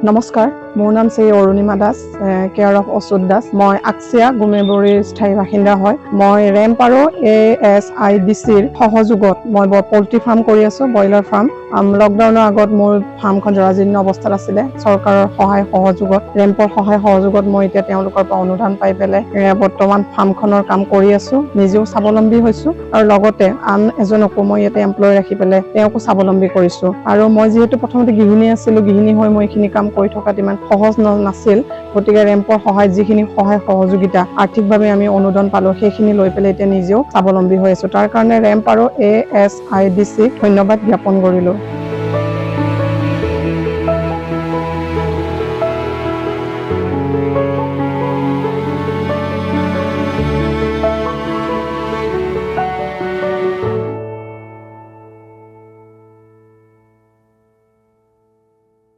নমস্কাৰ, মোৰ নাম শ্ৰী অৰুণিমা দাস, কেয়াৰ অফ অচ্যুত দাস। মই আকচিয়া গুমেবৰীৰ স্থায়ী বাসিন্দা হয়। মই ৰেম্প আৰু ASIDCৰ সহযোগত মই পল্ট্ৰি ফাৰ্ম কৰি আছো, ব্ৰইলাৰ ফাৰ্ম। লকডাউনৰ আগত মোৰ ফাৰ্মখন জৰাজীৰ্ণ অৱস্থাত আছিলে। চৰকাৰৰ সহায় সহযোগত, ৰেম্পৰ সহায় সহযোগত মই এতিয়া তেওঁলোকৰ পৰা অনুদান পাই পেলাই বৰ্তমান ফাৰ্মখনৰ কাম কৰি আছো। নিজেও স্বাৱলম্বী হৈছো আৰু লগতে আন এজনকো মই ইয়াতে এমপ্লয় ৰাখি পেলাই তেওঁকো স্বাৱলম্বী কৰিছো। আৰু মই যিহেতু প্ৰথমতে গৃহিণী আছিলো, গৃহিণী হৈ মই এইখিনি কাম কৰি থকাত ইমান সহজ নাছিল। গতিকে ৰেম্পৰ সহায়ত যিখিনি সহায় সহযোগিতা আৰ্থিকভাৱে আমি অনুদান পালো, সেইখিনি লৈ পেলাই এতিয়া নিজেও স্বাৱলম্বী হৈ আছো। তাৰ কাৰণে ৰেম্প আৰু ASIDCক ধন্যবাদ জ্ঞাপন কৰিলো।